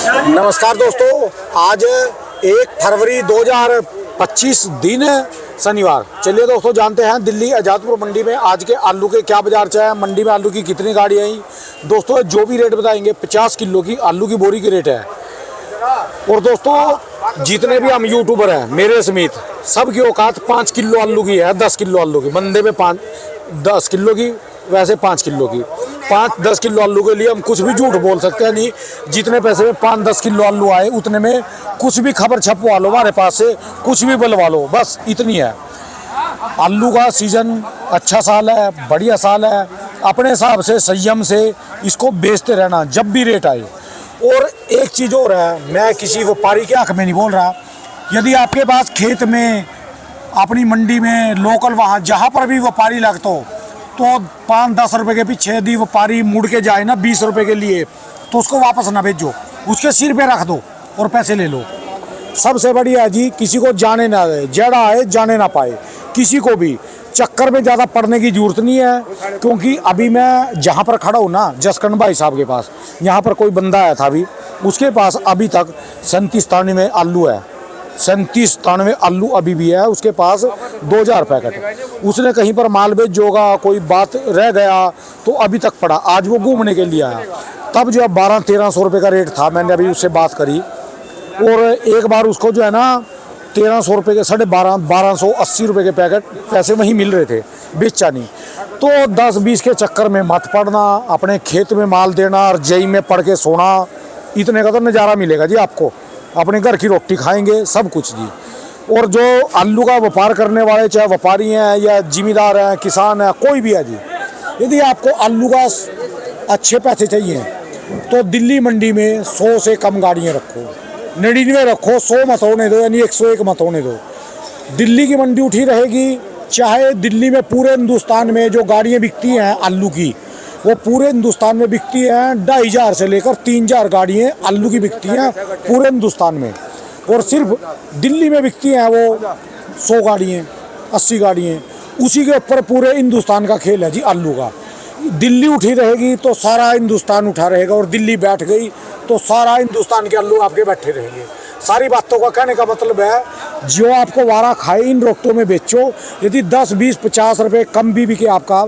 नमस्कार दोस्तों, आज 1 फरवरी 2025 दिन है, शनिवार। चलिए दोस्तों, जानते हैं दिल्ली आज़ादपुर मंडी में आज के आलू के क्या बाजार चल रहा है, मंडी में आलू की कितनी गाड़ी आई। दोस्तों जो भी रेट बताएंगे 50 किलो की आलू की बोरी की रेट है। और दोस्तों जितने भी हम यूट्यूबर हैं मेरे समेत, सबकी औकात 5 किलो आलू की है, 10 किलो आलू की। बंदे में 10 किलो की, वैसे 5 किलो की। 5-10 किलो आलू के लिए हम कुछ भी झूठ बोल सकते हैं नहीं। जितने पैसे में 5-10 किलो आलू आए उतने में कुछ भी खबर छपवा लो हमारे पास से, कुछ भी बुलवा लो, बस इतनी है। आलू का सीज़न अच्छा साल है, बढ़िया साल है। अपने हिसाब से संयम से इसको बेचते रहना जब भी रेट आए। और एक चीज़ और है, मैं किसी व्यापारी के हक में नहीं बोल रहा। यदि आपके पास खेत में, अपनी मंडी में, लोकल वहाँ जहाँ पर भी व्यापारी लगता हो, तो 5-10 रुपए के पीछे यदि व्यापारी मुड़ के जाए ना 20 रुपए के लिए, तो उसको वापस ना भेजो, उसके सिर पे रख दो और पैसे ले लो। सबसे बढ़िया है जी, किसी को जाने ना दे, जड़ा आए जाने ना पाए। किसी को भी चक्कर में ज़्यादा पड़ने की जरूरत नहीं है, क्योंकि अभी मैं जहाँ पर खड़ा हूँ ना, जसकरण भाई साहब के पास, यहाँ पर कोई बंदा आया था अभी, उसके पास अभी तक 37-93 आलू है। 37-93 आलू अभी भी है उसके पास, 2000 पैकेट। उसने कहीं पर माल बेच होगा, कोई बात रह गया तो अभी तक पड़ा। आज वो घूमने के लिए आया, तब जो है 1200-1300 रुपये का रेट था। मैंने अभी उससे बात करी और एक बार उसको जो है ना 1300 रुपये के 1280 रुपये के पैकेट पैसे वहीं मिल रहे थे, बेचा नहीं। तो 10-20 के चक्कर में मत पड़ना, अपने खेत में माल देना और जई में पड़ के सोना, इतने का तो नज़ारा मिलेगा जी आपको। अपने घर की रोटी खाएंगे, सब कुछ जी। और जो आलू का व्यापार करने वाले, चाहे व्यापारी हैं या जिम्मेदार हैं, किसान हैं, कोई भी है जी, यदि आपको आलू का अच्छे पैसे चाहिए तो दिल्ली मंडी में 100 से कम गाड़ियां रखो, 99 रखो, 100 मत होने दो, यानी 101 मत होने दो। दिल्ली की मंडी उठी रहेगी। चाहे दिल्ली में पूरे हिंदुस्तान में जो गाड़ियाँ बिकती हैं आलू की, वो पूरे हिंदुस्तान में बिकती हैं। 2500 से लेकर 3000 गाड़ियाँ आलू की बिकती हैं पूरे हिंदुस्तान में। और सिर्फ दिल्ली में बिकती हैं वो 100 गाड़ियाँ, 80 गाड़ियाँ। उसी के ऊपर पूरे हिंदुस्तान का खेल है जी आलू का। दिल्ली उठी रहेगी तो सारा हिंदुस्तान उठा रहेगा, और दिल्ली बैठ गई तो सारा हिंदुस्तान के आलू आपके बैठे रहेंगे। सारी बातों का कहने का मतलब है, जो आपको वारा खाए इन रोटों में बेचो। यदि 10, 20, 50 रुपये कम भी बिके आपका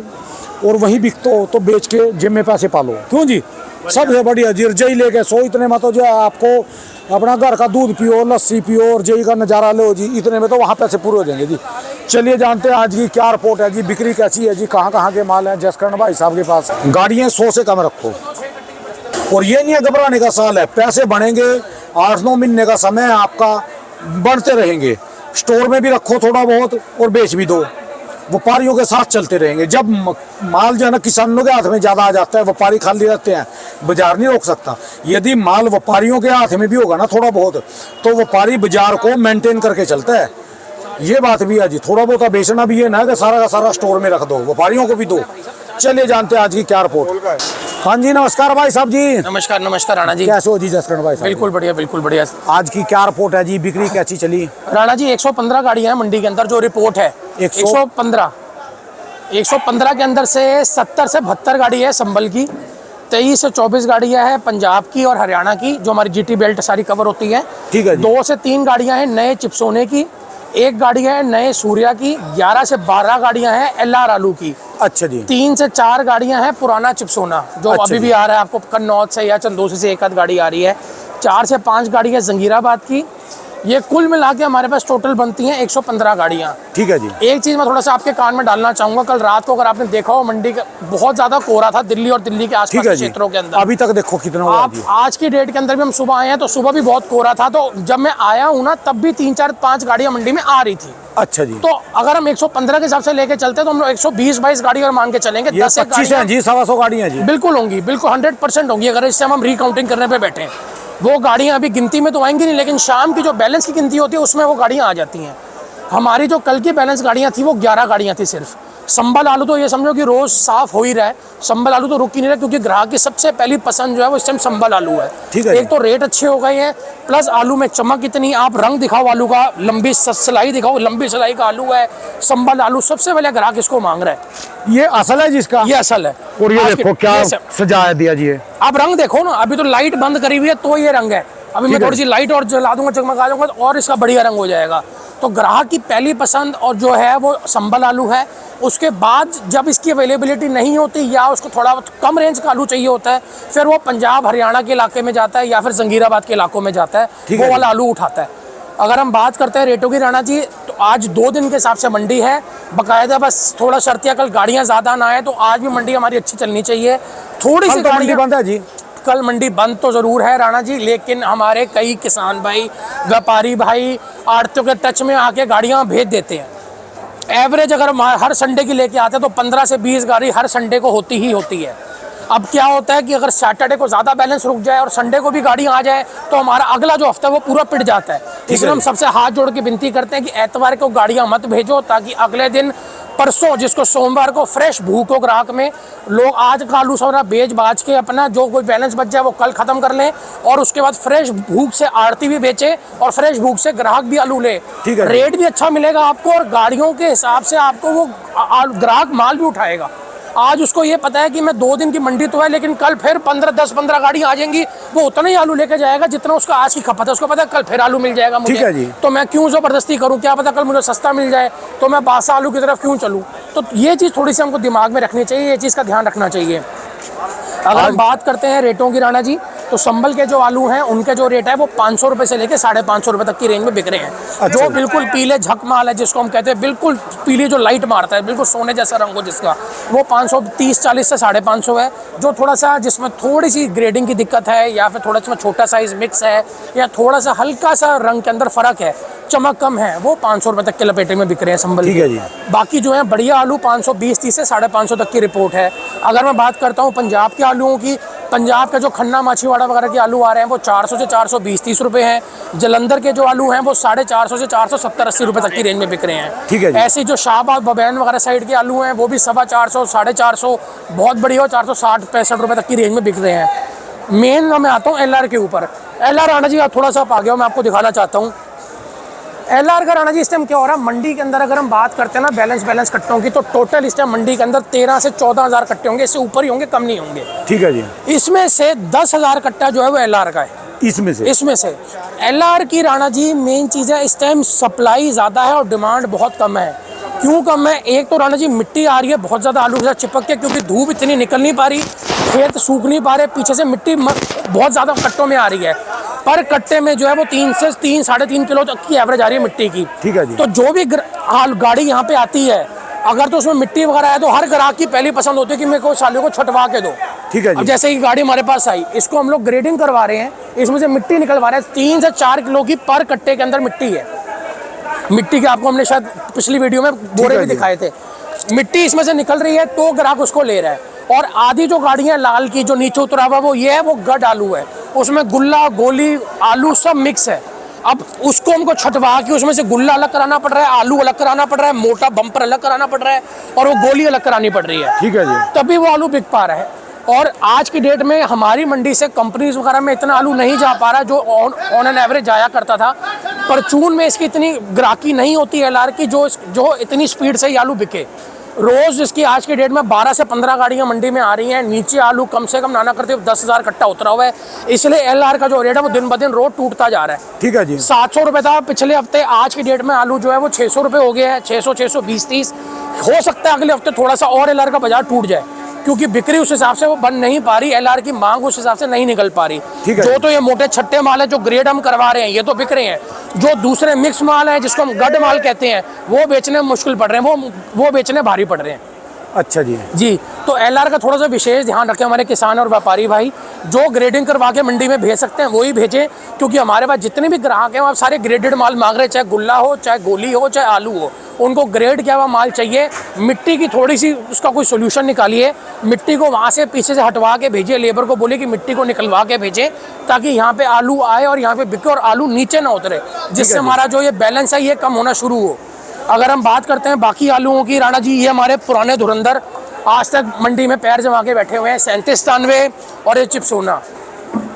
और वही बिकते हो तो बेच के जेब में पैसे पालो। क्यों जी? सबसे बढ़िया जी, जई लेके सो, इतने में तो जो है आपको अपना घर का दूध पियो, लस्सी पियो और जई का नज़ारा लो जी, इतने में तो वहाँ पैसे पूरे हो जाएंगे जी। चलिए जानते हैं आज की क्या रिपोर्ट है जी, बिक्री कैसी है जी, कहाँ कहाँ के माल हैं जसकरण भाई साहब के पास। गाड़ियाँ 100 से कम रखो, और ये नहीं है घबराने का साल है, पैसे बढ़ेंगे। 8-9 महीने का समय है आपका, बढ़ते रहेंगे। स्टोर में भी रखो थोड़ा बहुत और बेच भी दो, व्यापारियों के साथ चलते रहेंगे। जब माल जो है ना किसानों के हाथ में ज़्यादा आ जाता है, व्यापारी खाली रहते हैं, बाजार नहीं रोक सकता। यदि माल व्यापारियों के हाथ में भी होगा ना थोड़ा बहुत, तो व्यापारी बाजार को मेंटेन करके चलता है। ये बात भी है जी, थोड़ा बहुत बेचना भी है ना कि सारा का सारा स्टोर में रख दो, व्यापारियों को भी दो। चलिए जानते हैं आज की क्या रिपोर्ट। हाँ जी, नमस्कार भाई साहब जी। नमस्कार नमस्कार राणा जी, कैसे हो जी जसकरण भाई साहब? बिल्कुल बढ़िया, बिल्कुल बढ़िया। आज की क्या रिपोर्ट है जी, बिक्री कैसी चली? राणा जी 115 गाड़ियां हैं मंडी के अंदर, जो रिपोर्ट है 115 के अंदर से 70 से 72 गाड़ी है संभल की, 23 से 24 गाड़ियां हैं पंजाब की और हरियाणा की, जो हमारी जीटी बेल्ट सारी कवर होती है। ठीक है जी। 2 से 3 गाड़ियां हैं नए चिपसोने की, 1 गाड़ी है नए सूर्या की, 11 से 12 गाड़ियां हैं एलआर आलू की। अच्छा जी। 3 से 4 गाड़ियां हैं पुराना चिपसोना, जो अच्छा अभी भी जी। आ रहा है आपको कन्नौज से या चंदोसी से 1 आध गाड़ी आ रही है। 4 से 5 गाड़ियां जंगीराबाद की। ये कुल मिला के हमारे पास टोटल बनती हैं 115 गाड़ियां। ठीक है जी। एक चीज़ मैं थोड़ा सा आपके कान में डालना चाहूँगा, कल रात को अगर आपने देखा हो मंडी का बहुत ज़्यादा कोहरा था दिल्ली और दिल्ली के आसपास के क्षेत्रों के अंदर। अभी तक देखो कितना हुआ आप जी। आज की डेट के अंदर भी हम सुबह आए हैं तो सुबह भी बहुत कोहरा था, तो जब मैं आया हूँ ना तब भी 3, 4, 5 गाड़ियाँ मंडी में आ रही थी। अच्छा जी। तो अगर हम 115 के हिसाब से लेके चलते तो हम लोग 120-22 गाड़ी और मान के चलेंगे। 10 25 हैं जी, 125 गाड़ियाँ जी। बिल्कुल होंगी, बिल्कुल 100% होंगी। अगर इससे हम रिकाउंटिंग करने पे बैठे, वो गाड़ियाँ अभी गिनती में तो आएंगी नहीं, लेकिन शाम की जो बैलेंस की गिनती होती है उसमें वो गाड़ियाँ आ जाती हैं। हमारी जो कल की बैलेंस गाड़ियाँ थी वो 11 गाड़ियाँ थी सिर्फ, संबल आलू तो ये समझो कि रोज साफ हो ही रहा है, संबल आलू तो रुक ही नहीं रहा, क्योंकि ग्राहक की सबसे पहली पसंद जो है वो इस टाइम संबल आलू है। ठीक है। एक तो रेट अच्छे हो गए हैं, प्लस आलू में चमक इतनी, आप रंग दिखाओ आलू का, लंबी सिलाई दिखाओ, लंबी सिलाई का आलू है संबल आलू, सबसे पहले ग्राहक इसको मांग रहा है। ये असल है जिसका, ये असल है। और ये आज देखो के- क्या ये सब- सजाया दिया जी है। आप रंग देखो ना, अभी तो लाइट बंद करी हुई है तो ये रंग है, अभी मैं है। थोड़ी सी लाइट और जला दूंगा, चमका दूंगा तो और इसका बढ़िया रंग हो जाएगा। तो ग्राहक की पहली पसंद और जो है वो संबल आलू है। उसके बाद जब इसकी अवेलेबिलिटी नहीं होती या उसको थोड़ा कम रेंज का आलू चाहिए होता है, फिर वो पंजाब हरियाणा के इलाके में जाता है या फिर जंगीराबाद के इलाकों में जाता है, ठीक वो है। वाला आलू उठाता है। अगर हम बात करते हैं रेटों की राणा जी, तो आज 2 दिन के हिसाब से मंडी है बाकायदा, बस थोड़ा शर्तिया कल गाड़ियाँ ज़्यादा ना आए तो आज भी मंडी हमारी अच्छी चलनी चाहिए। थोड़ी सी कल तो मंडी गाड़ियाँ बंद है जी। कल मंडी बंद तो ज़रूर है राणा जी, लेकिन हमारे कई किसान भाई, व्यापारी भाई आड़तियों के टच में आके गाड़ियाँ भेज देते हैं। एवरेज अगर हम हर संडे की लेके आते हैं तो 15 से 20 गाड़ी हर संडे को होती ही होती है। अब क्या होता है कि अगर सैटरडे को ज़्यादा बैलेंस रुक जाए और संडे को भी गाड़ी आ जाए तो हमारा अगला जो हफ्ता है वो पूरा पिट जाता है। इसलिए हम सबसे हाथ जोड़ के विनती करते हैं कि एतवार को गाड़ियाँ मत भेजो, ताकि अगले दिन परसों जिसको सोमवार को फ्रेश भूख हो ग्राहक में, लोग आज का आलू सारा बेच बाज के अपना जो कोई बैलेंस बच जाए वो कल खत्म कर लें, और उसके बाद फ्रेश भूख से आड़ती भी बेचे और फ्रेश भूख से ग्राहक भी आलू ले। ठीक है। रेट भी अच्छा मिलेगा आपको और गाड़ियों के हिसाब से आपको वो ग्राहक माल भी उठाएगा। आज उसको ये पता है कि मैं 2 दिन की मंडी तो है, लेकिन कल फिर 10-15 गाड़ी आ जाएंगी, वो उतना ही आलू लेके जाएगा जितना उसका आज की खपत है। उसको पता है कल फिर आलू मिल जाएगा मुझे, ठीक है जी। तो मैं क्यों ज़बरदस्ती करूं, क्या पता कल मुझे सस्ता मिल जाए तो मैं बासा आलू की तरफ क्यों चलूं। तो ये चीज़ थोड़ी सी हमको दिमाग में रखनी चाहिए, ये चीज़ का ध्यान रखना चाहिए। अगर हम बात करते हैं रेटों की राणा जी, तो संबल के जो आलू हैं उनके जो रेट है वो 500 रुपये से लेकर 550 रुपये तक की रेंज में बिक रहे हैं। जो बिल्कुल पीले झक माल है जिसको हम कहते हैं, बिल्कुल पीली जो लाइट मारता है, बिल्कुल सोने जैसा रंग हो जिसका, वो 530-40 से 550 है। जो थोड़ा सा जिसमें थोड़ी सी ग्रेडिंग की दिक्कत है या फिर थोड़ा सा छोटा साइज मिक्स है या थोड़ा सा हल्का सा रंग के अंदर फ़र्क है, चमक कम है, वो 500 रुपये तक के लपेटे में बिक रहे हैं संबल ठीक है जी। बाकी जो है बढ़िया आलू 520-30 से 550 तक की रिपोर्ट है। अगर मैं बात करता हूँ पंजाब के आलूओं की, पंजाब के जो खन्ना माछीवाड़ा वगैरह के आलू आ रहे हैं वो 400 से 420-30 रुपये हैं। जलंधर के जो आलू हैं वो 450 से 470-80 रुपये तक की रेंज में बिक रहे हैं। ठीक है जी। ऐसे जो शाहबाद बबैन वगैरह साइड के आलू हैं वो भी 450, 450, बहुत बढ़िया हो 460-65 रुपये तक की रेंज में बिक रहे हैं। मेन मैं आता हूँ LR के ऊपर। LR राणा जी आप थोड़ा सा आप आ गया हो, मैं आपको दिखाना चाहता हूँ LR का राणा जी। इस टाइम क्या हो रहा है मंडी के अंदर, अगर हम बात करते हैं ना बैलेंस कट्टों की, तो टोटल इस टाइम मंडी के अंदर 13 से 14 हज़ार कट्टे होंगे, इससे ऊपर ही होंगे, कम नहीं होंगे। ठीक है जी। इसमें से 10,000 कट्टा जो है वो LR का है। इसमें से LR की राणा जी मेन चीज़ है, इस टाइम सप्लाई ज़्यादा है और डिमांड बहुत कम है। क्यों कम है? एक तो राणा जी मिट्टी आ रही है बहुत ज़्यादा आलू के साथ चिपक के, क्योंकि धूप इतनी निकल नहीं पा रही, खेत सूख नहीं पा रहे, पीछे से मिट्टी बहुत ज़्यादा कट्टों में आ रही है। पर कट्टे में जो है वो 3 से 3-3.5 किलो तक की एवरेज आ रही है मिट्टी की। ठीक है जी। तो जो भी गाड़ी यहाँ पे आती है, अगर तो उसमें मिट्टी वगैरह है तो हर ग्राहक की पहली पसंद होती है कि मेरे को सालों को छटवा के दो। ठीक है जी। अब जैसे कि गाड़ी हमारे पास आई, इसको हम लोग ग्रेडिंग करवा रहे हैं, इसमें से मिट्टी निकलवा रहे हैं, 3 से 4 किलो की पर कट्टे के अंदर मिट्टी है। मिट्टी के आपको हमने शायद पिछली वीडियो में बोरे भी दिखाए थे। मिट्टी इसमें से निकल रही है तो ग्राहक उसको ले रहा है। और आधी जो गाड़ियाँ लाल की जो नीचे उतरा हुआ वो ये है, वो गड आलू है, उसमें गुल्ला गोली आलू सब मिक्स है। अब उसको हमको छटवा के उसमें से गुल्ला अलग कराना पड़ रहा है, आलू अलग कराना पड़ रहा है, मोटा बम्पर अलग कराना पड़ रहा है और वो गोली अलग करानी पड़ रही है। ठीक है जी। तभी वो आलू बिक पा रहा है। और आज की डेट में हमारी मंडी से कंपनीज वगैरह में इतना आलू नहीं जा पा रहा जो ऑन एन एवरेज जाया करता था। परचून में इसकी इतनी ग्राहकी नहीं होती LR की जो इतनी स्पीड से ये आलू बिके। रोज़ इसकी आज की डेट में 12 से 15 गाड़ियाँ मंडी में आ रही हैं। नीचे आलू कम से कम नाना करते 10,000 कट्टा उतरा हुआ है, इसलिए LR का जो रेट है वो दिन ब दिन रोज टूटता जा रहा है। ठीक है जी। 700 रुपये था पिछले हफ्ते, आज की डेट में आलू जो है वो 600 रुपये हो गया है। 600-620-30 हो सकता है अगले हफ्ते थोड़ा सा और LR का बाजार टूट जाए, क्योंकि बिक्री उस हिसाब से वो बन नहीं पा रही, LR की मांग उस हिसाब से नहीं निकल पा रही। ठीक है। जो तो ये मोटे छट्टे माल है जो ग्रेड हम करवा रहे हैं ये तो बिक रहे हैं, जो दूसरे मिक्स माल है जिसको हम गड माल कहते हैं वो बेचने में मुश्किल पड़ रहे हैं, वो बेचने भारी पड़ रहे हैं। अच्छा जी। जी, तो LR का थोड़ा सा विशेष ध्यान रखें हमारे किसान और व्यापारी भाई। जो ग्रेडिंग करवा के मंडी में भेज सकते हैं वही भेजें, क्योंकि हमारे पास जितने भी ग्राहक हैं वो सारे ग्रेडेड माल मांग रहे हैं, चाहे गुल्ला हो, चाहे गोली हो, चाहे आलू हो। उनको ग्रेड क्या हुआ माल चाहिए। मिट्टी की थोड़ी सी उसका कोई सोल्यूशन निकालिए, मिट्टी को वहाँ से पीछे से हटवा के भेजिए, लेबर को बोले कि मिट्टी को निकलवा के भेजें, ताकि यहाँ पे आलू आए और यहाँ पे बिके और आलू नीचे ना उतरे, जिससे हमारा जो ये बैलेंस है ये कम होना शुरू हो। अगर हम बात करते हैं बाकी आलूओं की राणा जी, ये हमारे पुराने धुरंधर आज तक मंडी में पैर जमा के बैठे हुए हैं, 37-93 और ये चिप्सोना,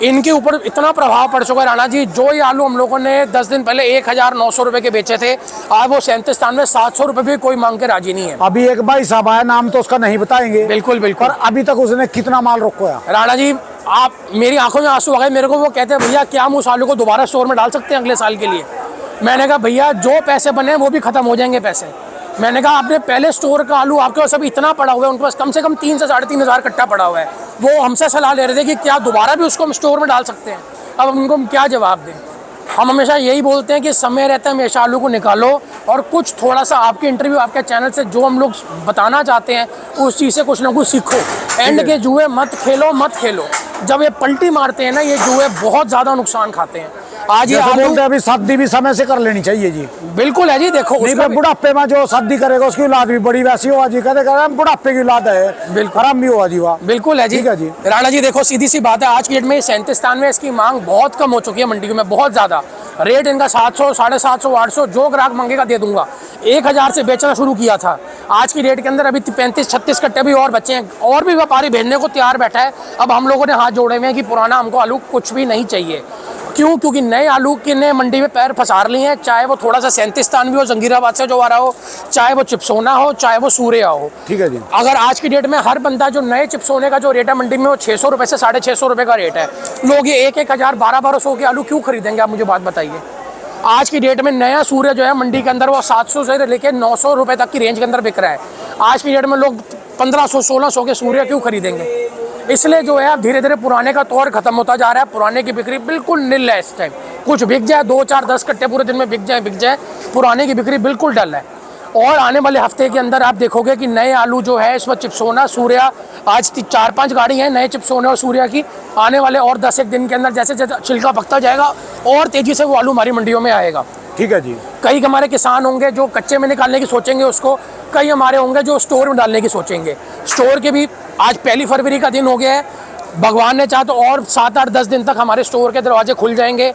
इनके ऊपर इतना प्रभाव पड़ चुका है राणा जी। जो ये आलू हम लोगों ने 10 दिन पहले 1900 रुपए के बेचे थे, आज वो 37-93 700 रुपए भी कोई मांग के राजी नहीं है। अभी एक भाई साहब आया, नाम तो उसका नहीं बताएंगे, बिल्कुल बिल्कुल। पर अभी तक उसने कितना माल रोका है राणा जी, आप मेरी आंखों में आंसू आ गए मेरे को। वो कहते हैं भैया क्या हम उस आलू को दोबारा स्टोर में डाल सकते हैं अगले साल के लिए? मैंने कहा भैया जो पैसे बने वो भी खत्म हो जाएंगे पैसे। मैंने कहा आपने पहले स्टोर का आलू आपके पास अभी इतना पड़ा हुआ है, उनके पास कम से कम 3 से 3.5 हज़ार कट्टा पड़ा हुआ है, वो हमसे सलाह ले रहे थे कि क्या दोबारा भी उसको हम स्टोर में डाल सकते हैं। अब उनको हम क्या जवाब दें? हम हमेशा यही बोलते हैं कि समय रहता है हमेशा आलू को निकालो और कुछ थोड़ा सा आपके इंटरव्यू, आपके चैनल से जो हम लोग बताना चाहते हैं उस चीज़ से कुछ ना कुछ सीखो। एंड के जुए मत खेलो, मत खेलो। जब ये पलटी मारते हैं ना ये जुए, बहुत ज़्यादा नुकसान खाते हैं। आज ये आलू बोलते हैं अभी शादी भी समय से कर लेनी चाहिए जी। बिल्कुल है जी। देखो नहीं, बुढ़ापे में जो शादी करेगा उसकी औलाद भी बड़ी वैसी होगा जी। कहते बुढ़ापे की औलाद है, बिल्कुल आराम भी होगा जी। वाह, बिल्कुल है जी। ठीक है जी। राणा जी देखो सीधी सी बात है, आज की डेट में 37-93 इसकी मांग बहुत कम हो चुकी है मंडी में, बहुत ज़्यादा। रेट इनका 700, 750, 800, जो ग्राहक मांगेगा दे दूंगा। 1000 से बेचना शुरू किया था, आज की डेट के अंदर अभी 35-36 कट्टे भी और बचे हैं, और भी व्यापारी भेजने को तैयार बैठा है। अब हम लोगों ने हाथ जोड़े हुए हैं कि पुराना हमको आलू कुछ भी नहीं चाहिए। क्यों? क्योंकि नए आलू के ने मंडी में पैर फंसार लिए हैं, चाहे वो थोड़ा सा 37-93 हो, जंगीराबाद से जो आ रहा हो, चाहे वो चिप्सोना हो, चाहे वो सूर्या हो। ठीक है जी। अगर आज की डेट में हर बंदा जो नए चिप्सोने का जो रेट है मंडी में वो 600 रुपये से 650 रुपये का रेट है। लोग ये 1-1 हज़ार 1200 के आलू क्यों खरीदेंगे? आप मुझे बात बताइए। आज की डेट में नया सूर्य जो है मंडी के अंदर वो 700 से लेकर 900 रुपये तक की रेंज के अंदर बिक रहा है। आज की डेट में लोग 1500-1600 के सूर्य क्यों खरीदेंगे? इसलिए जो है अब धीरे धीरे पुराने का तौर खत्म होता जा रहा है। पुराने की बिक्री बिल्कुल निल है इस टाइम। कुछ बिक जाए 2, 4, 10 कट्टे पूरे दिन में बिक जाए, पुराने की बिक्री बिल्कुल डल है। और आने वाले हफ्ते के अंदर आप देखोगे कि नए आलू जो है इसमें चिप्सोना, सूर्या, आज 4-5 गाड़ी हैं नए चिप्सोने और सूर्या की। आने वाले और 10 दिन के अंदर जैसे जैसे छिलका पकता जाएगा और तेज़ी से वो आलू हमारी मंडियों में आएगा। ठीक है जी। कई हमारे किसान होंगे जो कच्चे में निकालने की सोचेंगे उसको, कई हमारे होंगे जो स्टोर में डालने की सोचेंगे। स्टोर के भी आज 1 फरवरी का दिन हो गया है, भगवान ने चाहा तो और 7-8-10 दिन तक हमारे स्टोर के दरवाजे खुल जाएंगे।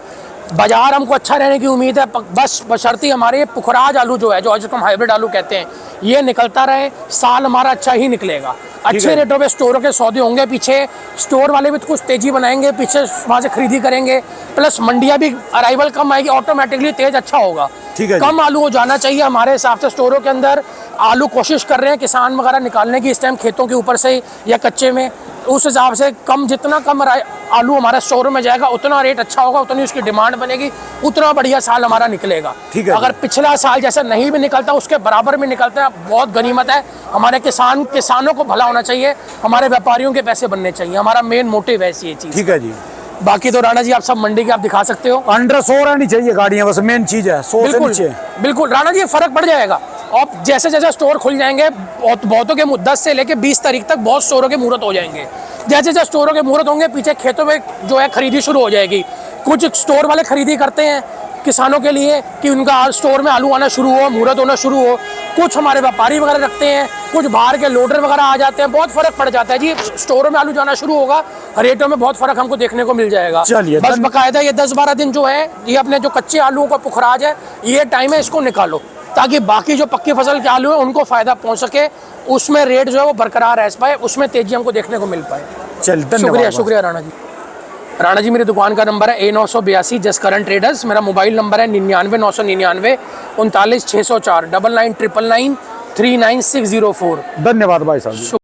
बाजार हमको अच्छा रहने की उम्मीद है, बस बशर्ती हमारे पुखराज आलू जो है, जो आज हम हाइब्रिड आलू कहते हैं, ये निकलता रहे, साल हमारा अच्छा ही निकलेगा। अच्छे रेटों पे स्टोरों के सौदे होंगे, पीछे स्टोर वाले भी कुछ तेजी बनाएंगे, पीछे वहाँ से खरीदी करेंगे, प्लस मंडियाँ भी अराइवल कम आएगी, ऑटोमेटिकली तेज अच्छा होगा। ठीक है। कम आलू हो जाना चाहिए हमारे हिसाब से स्टोरों के अंदर। आलू कोशिश कर रहे हैं किसान वगैरह निकालने की इस टाइम खेतों के ऊपर से या कच्चे में, उस हिसाब से कम, जितना कम आलू हमारा स्टोर में जाएगा उतना रेट अच्छा होगा, उतनी उसकी डिमांड बनेगी, उतना बढ़िया साल हमारा निकलेगा। ठीक है। अगर पिछला साल जैसा नहीं भी निकलता उसके बराबर में निकलता है, बहुत गनीमत है। हमारे किसानों को भला होना चाहिए, हमारे व्यापारियों के पैसे बनने चाहिए, हमारा मेन मोटिव है ये चीज़। ठीक है जी। बाकी तो राणा जी आप सब मंडी के आप दिखा सकते हो, अंडर 100 रहनी चाहिए गाड़ियाँ, बस मेन चीज़ है 100 से नीचे। बिल्कुल राणा जी, फर्क पड़ जाएगा। और जैसे जैसे स्टोर खुल जाएंगे, बहुतों के 10 से लेके 20 तारीख तक बहुत स्टोरों के मुहूर्त हो जाएंगे। जैसे जैसे स्टोरों के मुहूर्त होंगे, पीछे खेतों में जो है खरीदी शुरू हो जाएगी। कुछ स्टोर वाले खरीदी करते हैं किसानों के लिए कि उनका स्टोर में आलू आना शुरू हो, मुहूर्त होना शुरू हो। कुछ हमारे व्यापारी वगैरह रखते हैं, कुछ बाहर के लोडर वगैरह आ जाते हैं, बहुत फर्क पड़ जाता है जी। स्टोरों में आलू जाना शुरू होगा, रेटों में बहुत फर्क हमको देखने को मिल जाएगा। चलिए, बस बकायदा ये 10-12 दिन जो है, ये अपने जो कच्चे आलूओं का पुखराज है, ये टाइम है, इसको निकालो ताकि बाकी जो पक्की फसल के आलू है उनको फायदा पहुंच सके, उसमें रेट जो है वो बरकरार रह पाए, उसमें तेजी हमको देखने को मिल पाए। चलिए, शुक्रिया शुक्रिया राणा जी। राणा जी मेरी दुकान का नंबर है A982 जस करंट ट्रेडर्स। मेरा मोबाइल नंबर है 99 999 39 604 99 999 39604। धन्यवाद भाई साहब।